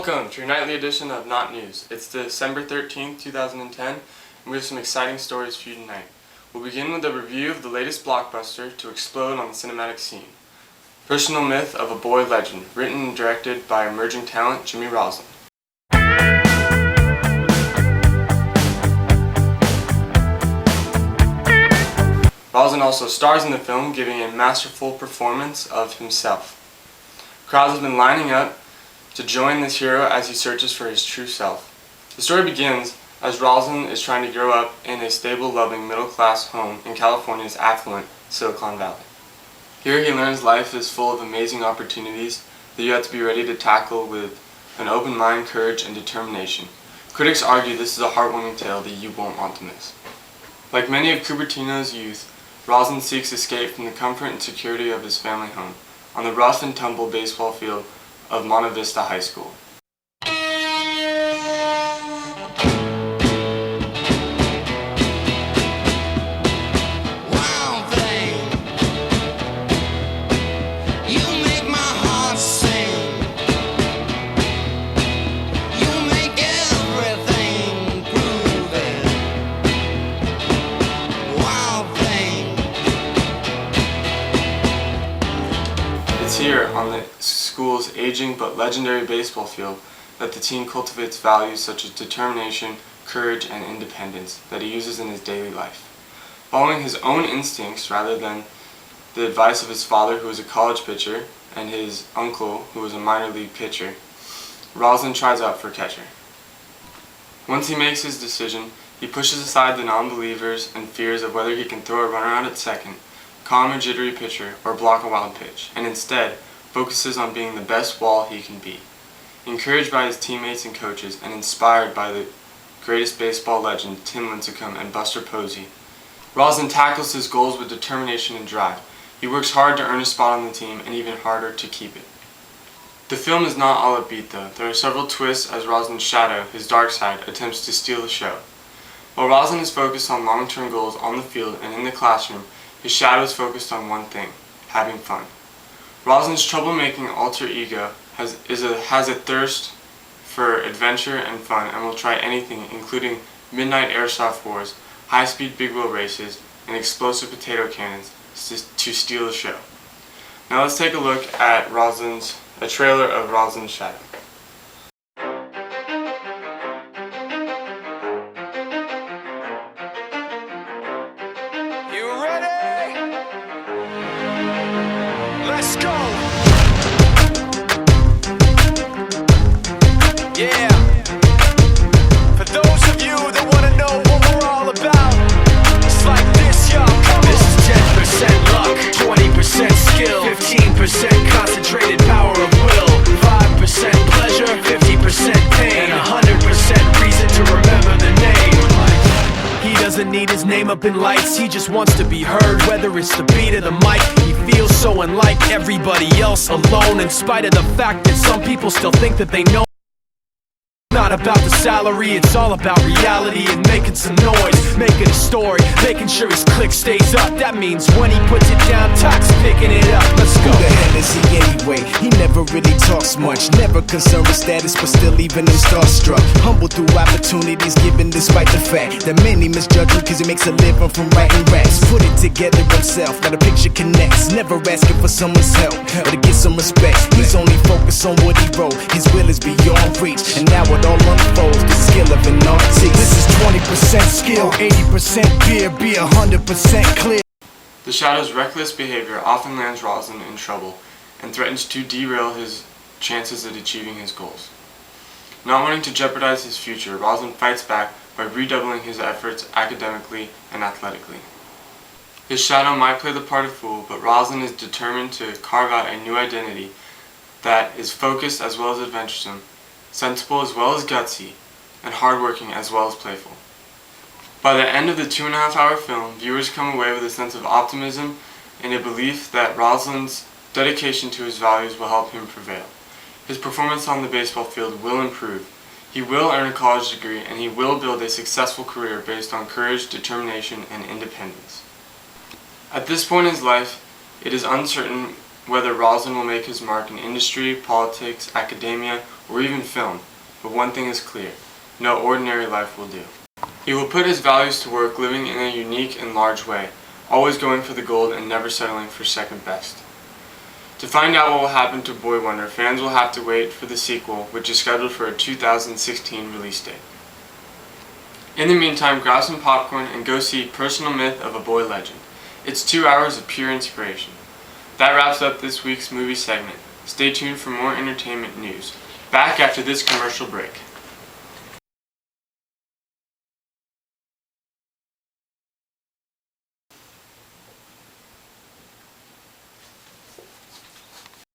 Welcome to your nightly edition of Not News. It's December 13th, 2010, and we have some exciting stories for you tonight. We'll begin with a review of the latest blockbuster to explode on the cinematic scene. Personal Myth of a Boy Legend, written and directed by emerging talent Jimmy Roslin. Roslin also stars in the film, giving a masterful performance of himself. Crowds have been lining up to join this hero as he searches for his true self. The story begins as Roslin is trying to grow up in a stable, loving, middle-class home in California's affluent Silicon Valley. Here he learns life is full of amazing opportunities that you have to be ready to tackle with an open mind, courage, and determination. Critics argue this is a heartwarming tale that you won't want to miss. Like many of Cupertino's youth, Roslin seeks escape from the comfort and security of his family home on the rough and tumble baseball field of Monte Vista High School. It's here, on the school's aging but legendary baseball field, that the teen cultivates values such as determination, courage, and independence that he uses in his daily life. Following his own instincts rather than the advice of his father, who was a college pitcher, and his uncle, who was a minor league pitcher, Roslin tries out for catcher. Once he makes his decision, he pushes aside the non-believers and fears of whether he can throw a runner out at second, calm a jittery pitcher, or block a wild pitch, and instead focuses on being the best wall he can be. Encouraged by his teammates and coaches, and inspired by the greatest baseball legend Tim Lincecum and Buster Posey, Roslin tackles his goals with determination and drive. He works hard to earn a spot on the team, and even harder to keep it. The film is not all upbeat though. There are several twists as Roslin's shadow, his dark side, attempts to steal the show. While Roslin is focused on long-term goals on the field and in the classroom, his shadow is focused on one thing: having fun. Roslin's troublemaking alter ego has a thirst for adventure and fun, and will try anything, including midnight airsoft wars, high-speed big wheel races, and explosive potato cannons to steal the show. Now let's take a look at a trailer of Roslin's shadow. You ready? Let's go! Yeah! For those of you that want to know what we're all about, it's like this, y'all. This is 10% luck, 20% skill, 15% concentrated power of will, 5% pleasure, 50% pain, and 100% reason to remember the name. He doesn't need his name up in lights, he just wants to be heard, whether it's the beat or the mic. He feels so unlike everybody else, alone, in spite of the fact that some people still think that they know. Not about the salary, it's all about reality and making some noise, making a story, making sure his click stays up. That means when he puts it down, Tox picking it up. Let's go. Who the hell is he anyway? He never really talks much, never concerned with status, but still leaving him starstruck. Humble through opportunities given despite the fact that many misjudge him cause he makes a living from writing raps. Put it together himself, now the picture connects, never asking for someone's help or to get some respect. He's only focused on what he wrote, his will is beyond reach, and now it all unfolds, the skill of an artist. This is 20% skill, 80% fear, be 100% clear. The shadow's reckless behavior often lands Roslin in trouble and threatens to derail his chances at achieving his goals. Not wanting to jeopardize his future, Roslin fights back by redoubling his efforts academically and athletically. His shadow might play the part of fool, but Roslin is determined to carve out a new identity that is focused as well as adventuresome, sensible as well as gutsy, and hardworking as well as playful. By the end of the 2.5-hour film, viewers come away with a sense of optimism and a belief that Roslin's dedication to his values will help him prevail. His performance on the baseball field will improve. He will earn a college degree, and he will build a successful career based on courage, determination, and independence. At this point in his life, it is uncertain whether Roslin will make his mark in industry, politics, academia, or even filmed, but one thing is clear: no ordinary life will do. He will put his values to work, living in a unique and large way, always going for the gold and never settling for second best. To find out what will happen to Boy Wonder, fans will have to wait for the sequel, which is scheduled for a 2016 release date. In the meantime, grab some popcorn and go see Personal Myth of a Boy Legend. It's 2 hours of pure inspiration. That wraps up this week's movie segment. Stay tuned for more entertainment news. Back after this commercial break.